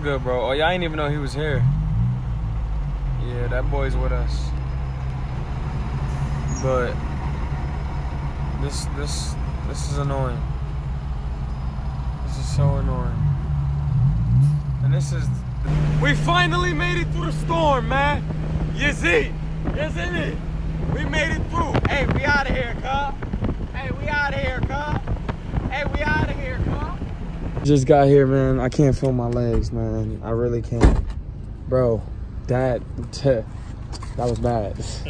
good, bro? Oh, y'all ain't even know he was here. Yeah, that boy's with us. But this is annoying. This is so annoying. And this is... We finally made it through the storm, man. You see? Isn't it? We made it through. Hey, we out of here, cuz. Hey, we out of here, cuz. Hey, we out of here, cuz. Just got here, man. I can't feel my legs, man. I really can't. Bro, that was bad. What's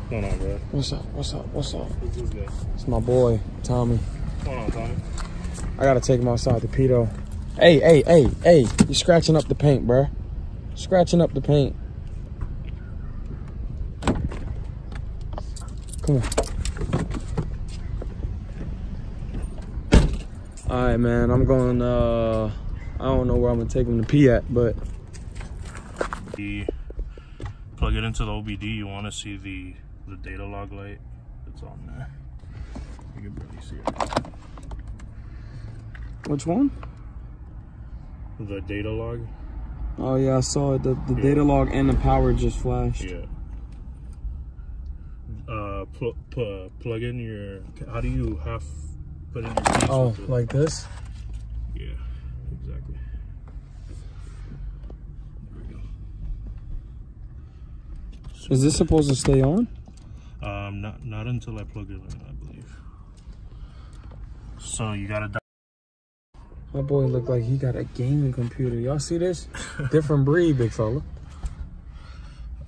going on, bro? What's up? What's up? What's up? Who's good? It's my boy, Tommy. What's going on, Tommy? I gotta take him outside the pedo. Hey, you're scratching up the paint, bruh. Scratching up the paint. Come on. Alright, man, I'm going, I don't know where I'm gonna take him to pee at, but. Plug it into the OBD, you wanna see the data log light that's on there. You can barely see it. Which one? The data log. Oh yeah, I saw it. The data log and the power just flashed. Yeah. Plug in your. How do you put in your keys? Oh, like this? Yeah, exactly. There we go. Is this supposed to stay on? Not until I plug it in, I believe. So you gotta. My boy look like he got a gaming computer. Y'all see this? Different breed, big fella.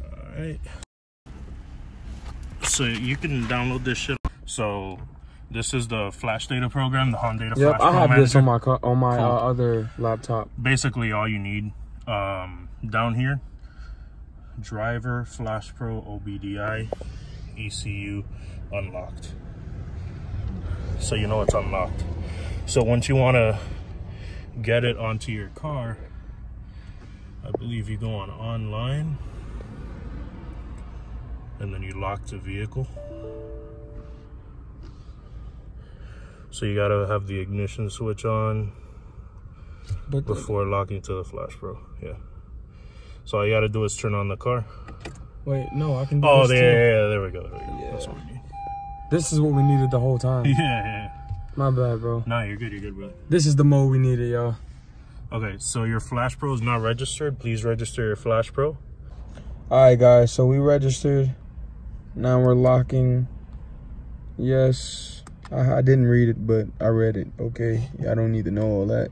Alright. So you can download this shit. So this is the Flash Data program, the Hondata Flash Yep, I have Pro this Manager. on my other laptop. Basically all you need down here, driver, Flash Pro, OBDI, ECU, unlocked. So you know it's unlocked. So once you want to get it onto your car, I believe you go on online and then you lock the vehicle. So you gotta have the ignition switch on before locking to the Flash Pro. Yeah. So all you gotta do is turn on the car. Wait, no, I can do this. Oh, there we go. Yeah. That's what we need. This is what we needed the whole time. Yeah. My bad, bro. Nah, you're good, bro. This is the mode we needed, y'all. Okay, so your Flash Pro is not registered. Please register your Flash Pro. Alright, guys, so we registered. Now we're locking. Yes. I didn't read it, but I read it. Okay. I don't need to know all that.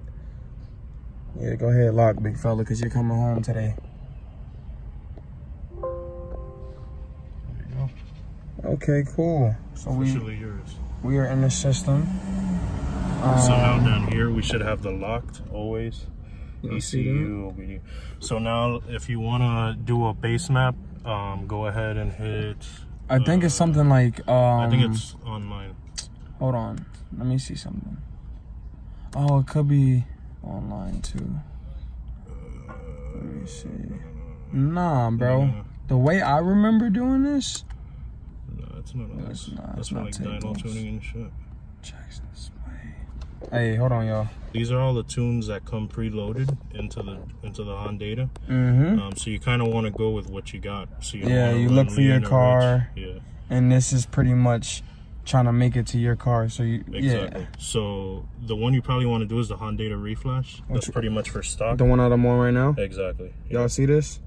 Yeah, go ahead, lock, big fella, because you're coming home today. There you go. Okay, cool. So officially yours. We are in the system. So now down here we should have the locked always. ECU, OBD. So now if you want to do a Basemap, go ahead and hit. I think it's something like. I think it's on mine. Hold on, let me see something. Oh, it could be online too. Let me see. Nah, bro. Yeah. The way I remember doing this. No, it's not. That's not like dyno tuning and shit. Checks display. Hey, hold on, y'all. These are all the tunes that come preloaded into the Hondata. So you kind of want to go with what you got. So you look for your car. Yeah. And this is pretty much trying to make it to your car. So you exactly. So the one you probably want to do is the Hondata Reflash. That's pretty much for stock. The one that I'm on right now. Exactly. Y'all see this?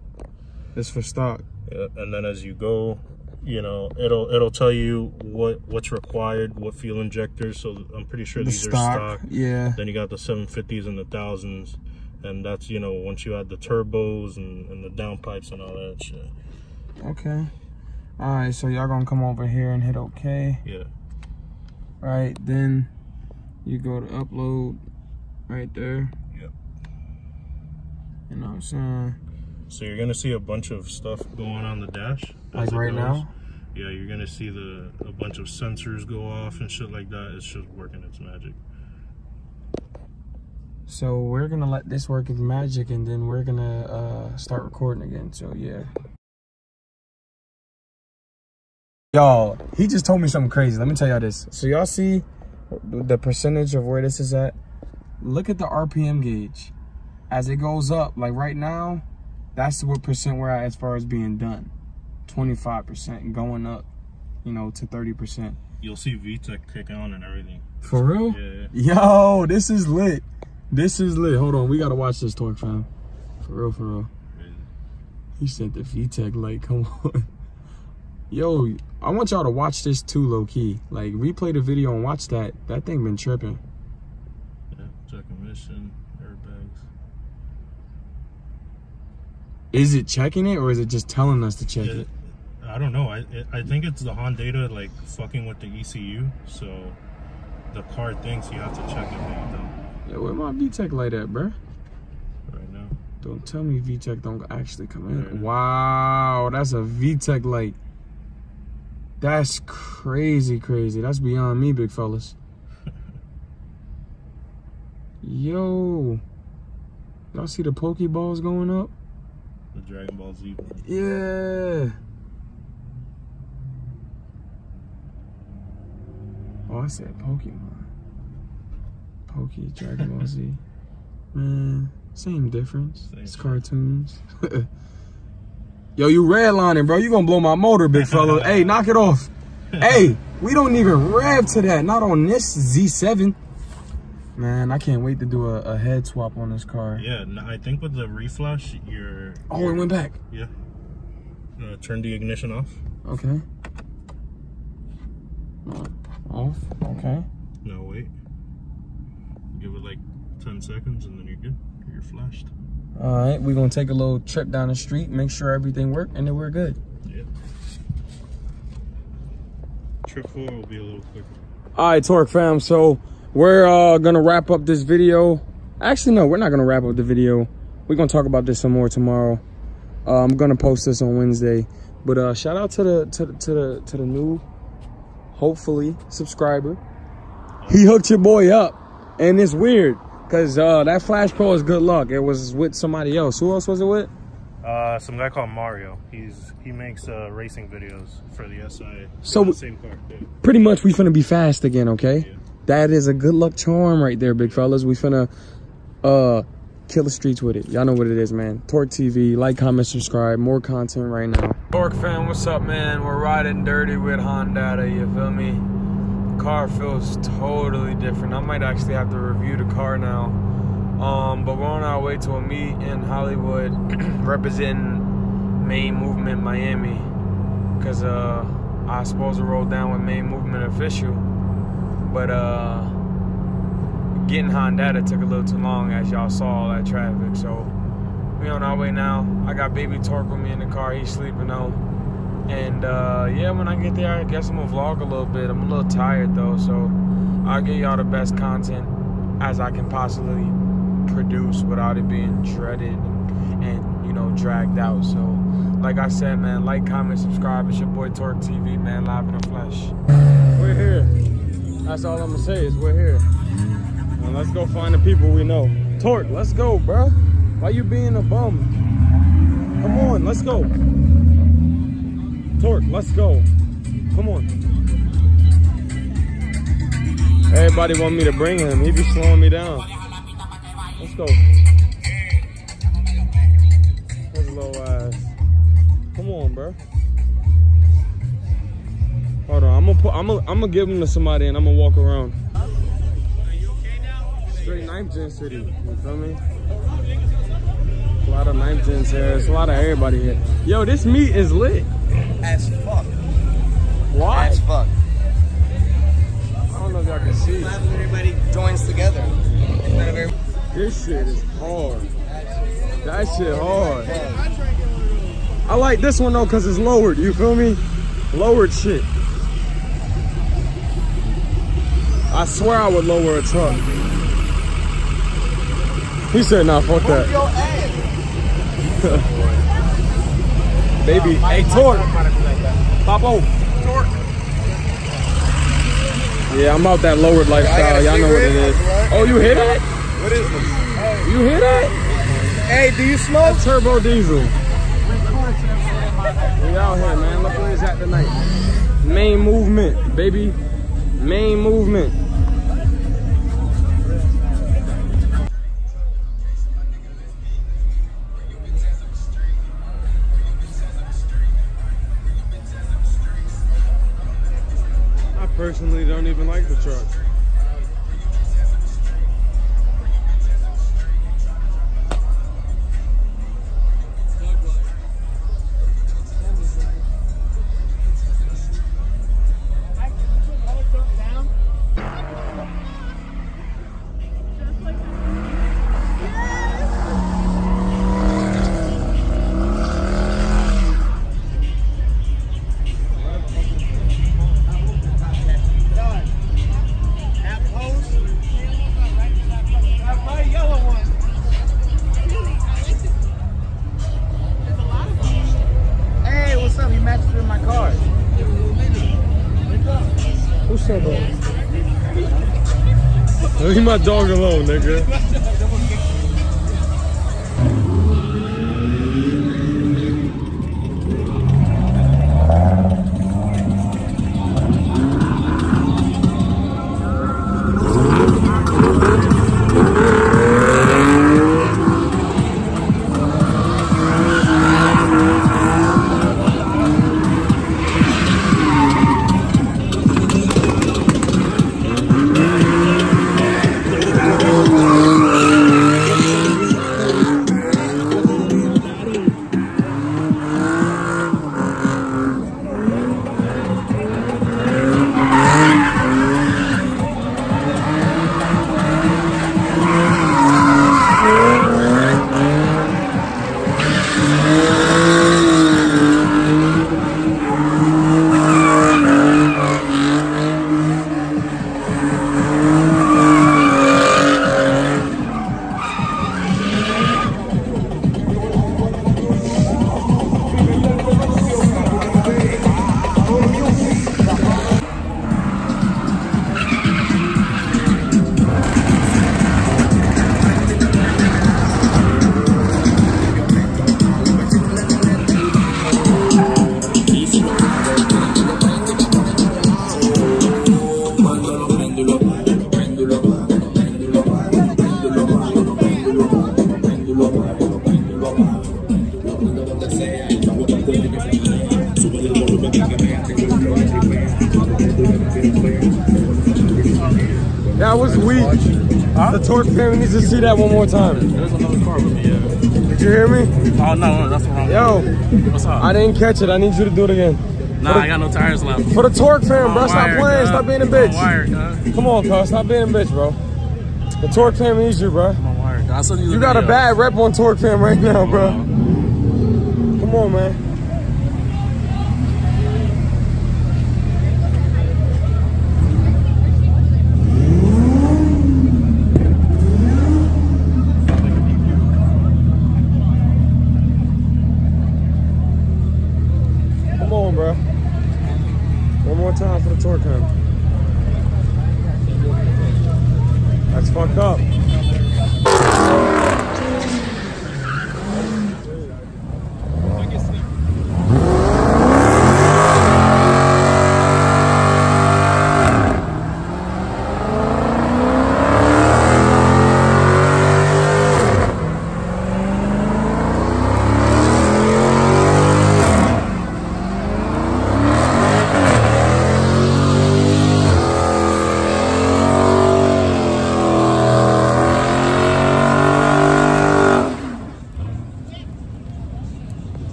It's for stock. Yeah. And then as you go, you know, it'll tell you what's required, what fuel injectors. So I'm pretty sure these are stock. Yeah. Then you got the 750s and the 1000s, and that's, you know, once you add the turbos and the downpipes and all that shit. Okay. All right. So y'all gonna come over here and hit OK. Yeah. Right. Then you go to upload right there. Yep. You know what I'm saying? So you're gonna see a bunch of stuff going on the dash. Like right now? Yeah, you're gonna see a bunch of sensors go off and shit like that. It's just working its magic. So we're gonna let this work its magic, and then we're gonna start recording again. So yeah. Y'all, he just told me something crazy. Let me tell y'all this. So y'all see the percentage of where this is at? Look at the RPM gauge. as it goes up, like right now, that's what percent we're at as far as being done. 25% going up, you know, to 30%. You'll see VTEC kick on and everything. For real? Yeah. Yo, this is lit. This is lit. Hold on, we gotta watch this, Torque fam. For real, for real. Crazy. He said the VTEC light, come on. Yo, I want y'all to watch this too, low key. Like, replay the video and watch that. That thing been tripping. Yeah, check emission, airbags. Is it checking it or is it just telling us to check it? I don't know. I think it's the Hondata like fucking with the ECU, so the car thinks you have to check it when you don't. Yeah, where my VTEC light at, bruh? Right now. Don't tell me VTEC don't actually come in. Yeah. Wow, that's a VTEC light. That's crazy, crazy. That's beyond me, big fellas. Yo. Y'all see the Pokeballs going up? The Dragon Ball Z. Yeah. Oh, I said Pokemon. Dragon Ball Z. Man, same difference. It's cartoons. Yo, you redlining, bro. You gonna blow my motor, big fella. Hey, knock it off. Hey, we don't even rev to that. Not on this Z7. Man, I can't wait to do a head swap on this car. Yeah, I think with the reflash, you're... Oh, it went back. Yeah. Turn the ignition off. Okay. Off. Okay. No, wait. Give it like 10 seconds and then you're good. You're flashed. All right, we're gonna take a little trip down the street, make sure everything works, and then we're good. Yeah. Trip 4 will be a little quicker. All right, Torque fam, so we're gonna wrap up this video. Actually, no, we're not gonna wrap up the video. We're gonna talk about this some more tomorrow. I'm gonna post this on Wednesday. But shout out to the new, hopefully, subscriber. He hooked your boy up, and it's weird. Cause that Flash Pro is good luck. It was with somebody else. Who else was it with? Some guy called Mario. He makes racing videos for the SI. So the same car. Yeah. Pretty much we finna be fast again, okay? Yeah. That is a good luck charm right there, big fellas. We finna kill the streets with it. Y'all know what it is, man. TORqueTV, like, comment, subscribe. More content right now. Torque fam, what's up, man? We're riding dirty with Hondata, you feel me? Car feels totally different. I might actually have to review the car now. But we're on our way to a meet in Hollywood representing Main Movement Miami, because I supposed to roll down with Main Movement official, but getting Hondata took a little too long, as y'all saw all that traffic. So we on our way now. I got baby Torque with me in the car. He's sleeping though. And yeah, when I get there, I guess I'm gonna vlog a little bit. I'm a little tired though, so I'll give y'all the best content as I can possibly produce without it being dreaded and you know, dragged out. So like I said, man, like, comment, subscribe. It's your boy TORqueTV, man, live in the flesh. We're here. That's all I'm gonna say is we're here. Now let's go find the people we know. Torque, let's go, bro. Why you being a bum? Come on, let's go. Torque, let's go. Come on. Everybody want me to bring him. He be slowing me down. Let's go. His little ass. Come on, bro. Hold on. I'm gonna give him to somebody and I'm gonna walk around. Are you okay now? Straight 9th Gen City. You feel me? A lot of 9th Gens here. There's a lot of everybody here. Yo, this meet is lit. As fuck. Why? As fuck. I don't know if y'all can see. Everybody joins together. This shit is hard. That shit hard. I like this one though because it's lowered. You feel me? Lowered shit. I swear I would lower a truck. He said, nah, fuck that. Baby, hey, Torque. Pop over. Torque. Yeah, I'm out that lowered lifestyle. Y'all know what it is. Oh, you hear that? What is this? You hear that? Hey, do you smoke? That's turbo diesel. We out here, man. Look where it's at tonight. Main Movement, baby. Main Movement. personally don't even like the truck. Leave my dog alone, nigga. That was weak. Huh? The Torque family needs to see that one more time. There's another car with me, yeah. Did you hear me? Oh, no, that's what I'm Yo, what's up? I didn't catch it. I need you to do it again. Nah, I got no tires left. For the Torque fam, bro. Stop playing. Stop being a bitch. Wire, come on, cuz. Stop being a bitch, bro. The Torque fam needs you, bro. I'm on wire. I'll send you the You got a bad rep on Torque fam right now, bro. Come on, man. Come on, bro. One more time for the Torque fam. That's fucked up.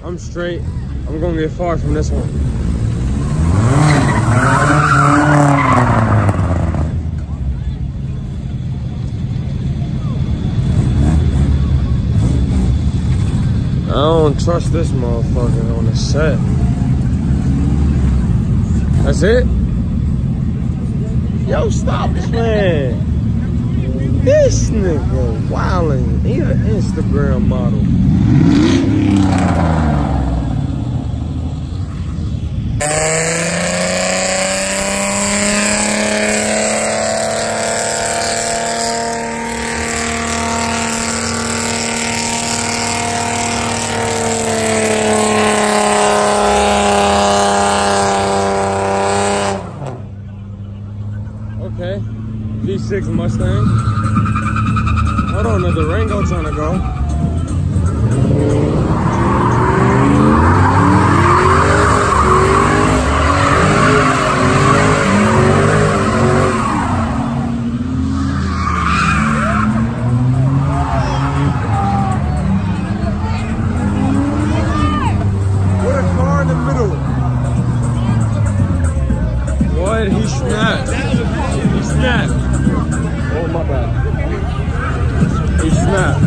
I'm straight. I'm gonna get far from this one. I don't trust this motherfucker on the set. That's it? Yo, stop playing. This nigga wildin'. He an Instagram model. Okay, V6 Mustang. Hold on, there's a Rango trying to go. What a car in the middle. What? He snapped. He snapped. Oh my bad. He snapped.